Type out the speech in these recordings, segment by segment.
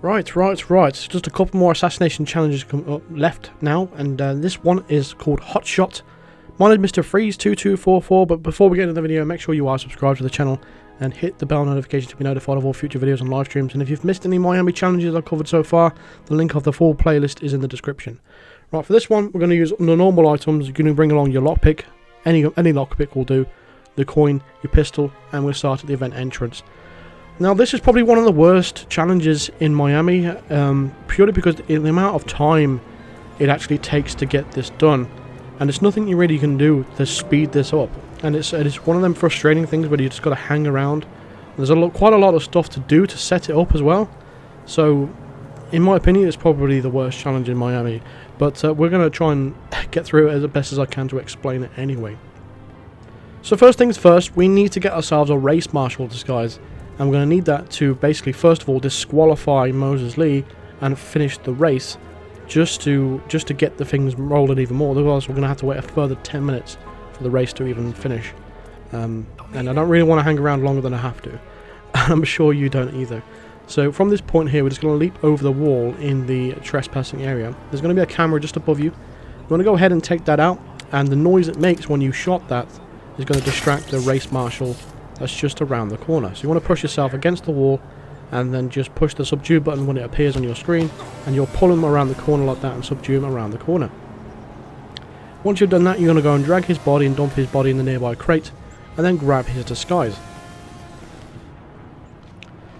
Right. Just a couple more assassination challenges left now, and this one is called Hotshot. My name is Mr. Freeze2244, but before we get into the video, make sure you are subscribed to the channel and hit the bell notification to be notified of all future videos and live streams. And if you've missed any Miami challenges I've covered so far, the link of the full playlist is in the description. Right, for this one, we're going to use the normal items. You're going to bring along your lockpick, any lockpick will do, the coin, your pistol, and we'll start at the event entrance. Now, this is probably one of the worst challenges in Miami, purely because the amount of time it actually takes to get this done, and there's nothing you really can do to speed this up. And it's one of them frustrating things where you just got to hang around. There's quite a lot of stuff to do to set it up as well. So, in my opinion, it's probably the worst challenge in Miami. But we're going to try and get through it as best as I can to explain it anyway. So first things first, we need to get ourselves a race marshal disguise. And we're going to need that to basically, first of all, disqualify Moses Lee and finish the race, just to get the things rolling even more. Otherwise, we're going to have to wait a further 10 minutes for the race to even finish. And I don't really want to hang around longer than I have to. I'm sure you don't either. So from this point here, we're just going to leap over the wall in the trespassing area. There's going to be a camera just above you. You want to go ahead and take that out, and the noise it makes when you shot that is going to distract the race marshal that's just around the corner. So you want to push yourself against the wall and then just push the subdue button when it appears on your screen, and you'll pull him around the corner like that and subdue him around the corner. Once you've done that, you're going to go and drag his body and dump his body in the nearby crate and then grab his disguise.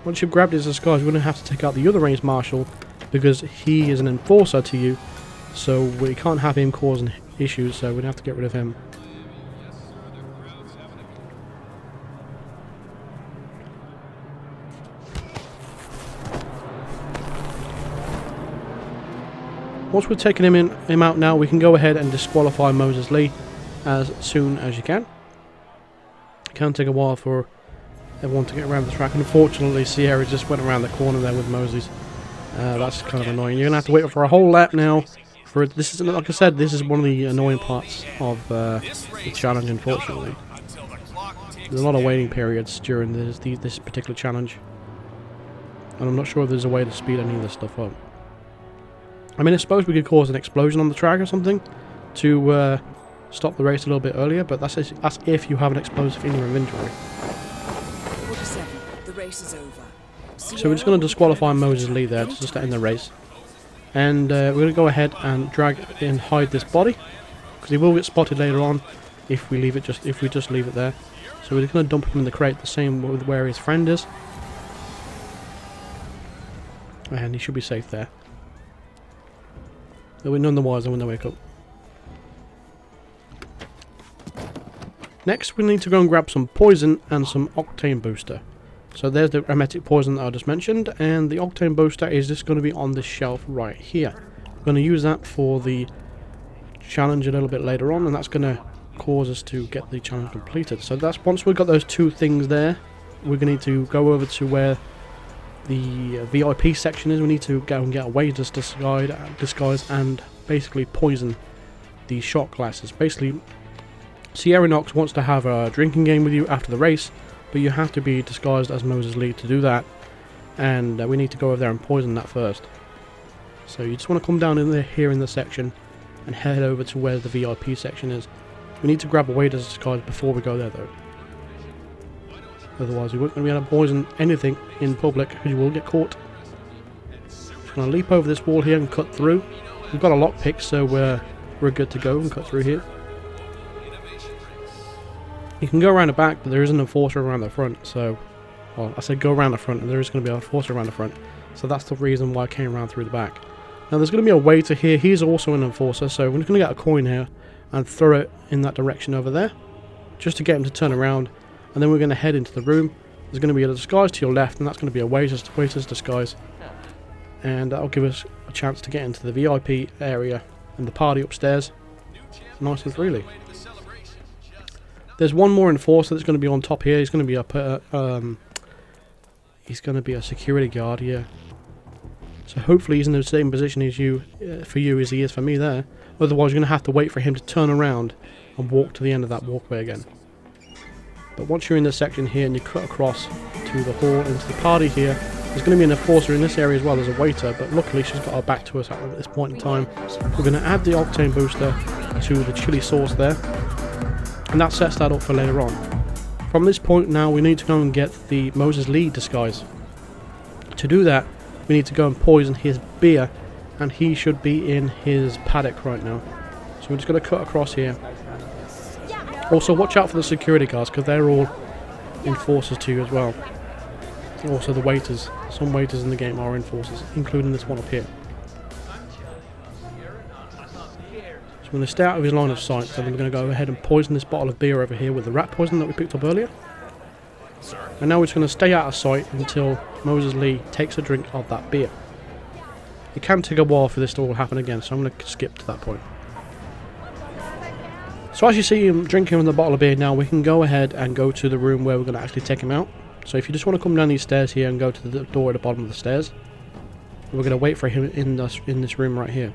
Once you've grabbed his disguise, you're going to have to take out the other race marshal because he is an enforcer to you, so we can't have him causing issues, so we're going to have to get rid of him. Once we've taken him out now, we can go ahead and disqualify Moses Lee as soon as you can. It can take a while for everyone to get around the track, and unfortunately Sierra just went around the corner there with Moses. That's kind of annoying. You're going to have to wait for a whole lap now. This is, like I said, this is one of the annoying parts of the challenge, unfortunately. There's a lot of waiting periods during this particular challenge, and I'm not sure if there's a way to speed any of this stuff up. I mean, I suppose we could cause an explosion on the track or something to stop the race a little bit earlier, but that's if you have an explosive in your inventory. 47. The race is over. So we're just going to disqualify Moses Lee there just to end the race. And we're going to go ahead and drag and hide this body, because he will get spotted later on if we just leave it there. So we're just going to dump him in the crate, the same with where his friend is. And he should be safe there. They'll be none the wiser when they wake up. Next, we need to go and grab some poison and some octane booster. So there's the emetic poison that I just mentioned, and the octane booster is just going to be on this shelf right here. We're going to use that for the challenge a little bit later on, and that's going to cause us to get the challenge completed. So that's once we've got those two things there, we're going to need to go over to where the VIP section is. We need to go and get a waiter's disguise and basically poison the shot glasses. Basically, Sierra Knox wants to have a drinking game with you after the race, but you have to be disguised as Moses Lee to do that, and we need to go over there and poison that first. So you just want to come down in here in the section and head over to where the VIP section is. We need to grab a waiter's disguise before we go there though. Otherwise, we won't be able to poison anything in public because you will get caught. Just going to leap over this wall here and cut through. We've got a lockpick, so we're good to go and cut through here. You can go around the back, but there is an enforcer around the front. So, well, I said go around the front, and there is going to be an enforcer around the front. So that's the reason why I came around through the back. Now there's going to be a waiter here. He's also an enforcer, so we're just going to get a coin here and throw it in that direction over there, just to get him to turn around. And then we're going to head into the room. There's going to be a disguise to your left, and that's going to be a waiter's disguise. And that'll give us a chance to get into the VIP area and the party upstairs nice and freely. There's one more enforcer that's going to be on top here. He's going to be a security guard here. So hopefully he's in the same position as you, for you as he is for me there. Otherwise you're going to have to wait for him to turn around and walk to the end of that walkway again. But once you're in this section here and you cut across to the hall into the party here, There's going to be an enforcer in this area as well as a waiter, but luckily she's got her back to us at this point in time. We're going to add the octane booster to the chili sauce there, and that sets that up for later on. From this point now, we need to go and get the Moses Lee disguise. To do that, we need to go and poison his beer, and he should be in his paddock right now. So we're just going to cut across here. Also, watch out for the security guards, because they're all enforcers to you as well. Also the waiters. Some waiters in the game are enforcers, including this one up here. So I'm going to stay out of his line of sight, so I'm going to go ahead and poison this bottle of beer over here with the rat poison that we picked up earlier. And now we're just going to stay out of sight until Moses Lee takes a drink of that beer. It can take a while for this to all happen again, so I'm going to skip to that point. So as you see him drinking the bottle of beer now, we can go ahead and go to the room where we're going to actually take him out. So if you just want to come down these stairs here and go to the door at the bottom of the stairs, we're going to wait for him in this room right here.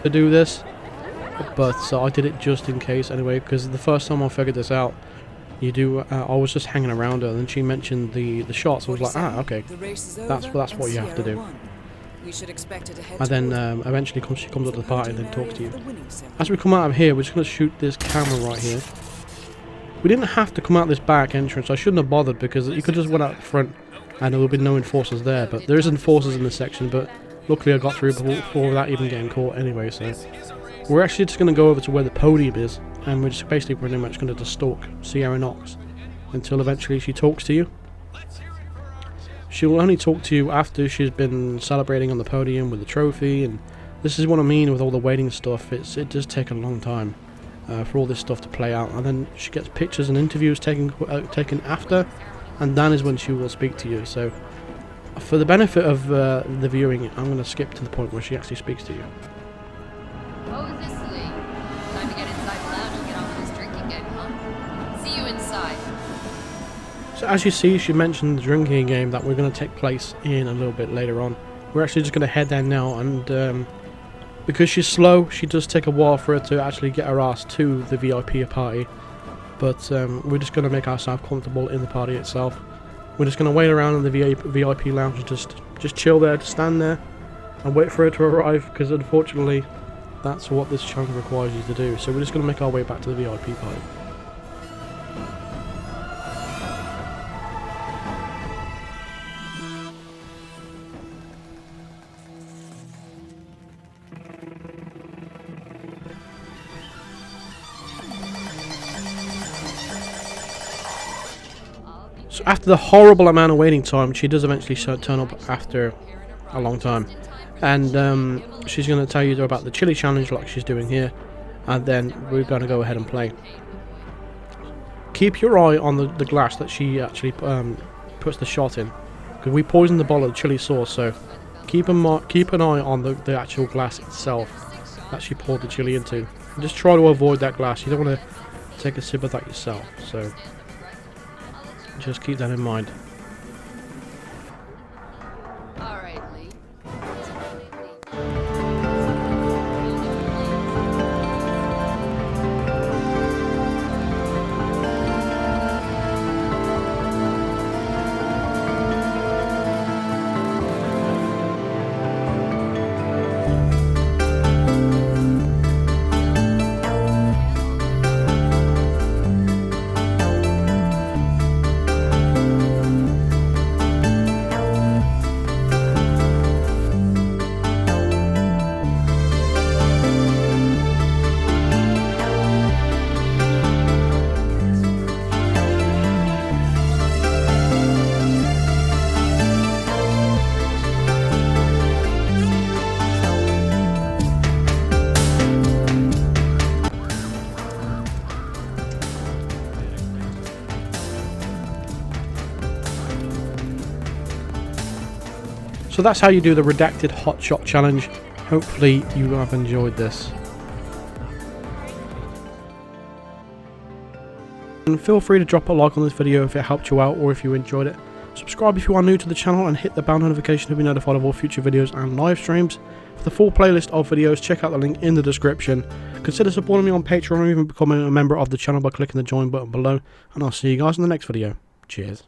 To do this, but I did it just in case anyway, because the first time I figured this out, I was just hanging around her, and then she mentioned the shots. I was like, okay, that's what you have to do. And then eventually she comes up to the party and then talks to you. As we come out of here, we're just going to shoot this camera right here. We didn't have to come out this back entrance. I shouldn't have bothered, because you could just went out the front and there would be no enforcers there, but there is enforcers in this section, but luckily I got through before without even getting caught anyway. So we're actually just going to go over to where the podium is, and we're just basically pretty much going to just stalk Sierra Knox until eventually she talks to you. She will only talk to you after she's been celebrating on the podium with the trophy, and this is what I mean with all the waiting stuff. It does take a long time for all this stuff to play out, and then she gets pictures and interviews taken after, and that is when she will speak to you. So for the benefit of the viewing, I'm going to skip to the point where she actually speaks to you. What was this, Lee? Time to get inside the lounge and get on with this drinking game, huh? See you inside. So as you see, she mentioned the drinking game that we're going to take place in a little bit later on. We're actually just going to head there now, and because she's slow, she does take a while for her to actually get her ass to the VIP party. But we're just going to make ourselves comfortable in the party itself. We're just going to wait around in the VIP lounge and just chill there, just stand there and wait for her to arrive, because unfortunately that's what this challenge requires you to do. So we're just going to make our way back to the VIP party. So after the horrible amount of waiting time, she does eventually turn up after a long time, and she's going to tell you about the chili challenge like she's doing here, and then we're going to go ahead and play. Keep your eye on the glass that she actually puts the shot in, because we poisoned the bottle of chili sauce, so keep an eye on the actual glass itself that she poured the chili into. And just try to avoid that glass. You don't want to take a sip of that yourself, so just keep that in mind. All right, Lee. So that's how you do the Redacted Hotshot challenge. Hopefully you have enjoyed this. And feel free to drop a like on this video if it helped you out or if you enjoyed it. Subscribe if you are new to the channel and hit the bell notification to be notified of all future videos and live streams. For the full playlist of videos, check out the link in the description. Consider supporting me on Patreon or even becoming a member of the channel by clicking the join button below. And I'll see you guys in the next video. Cheers.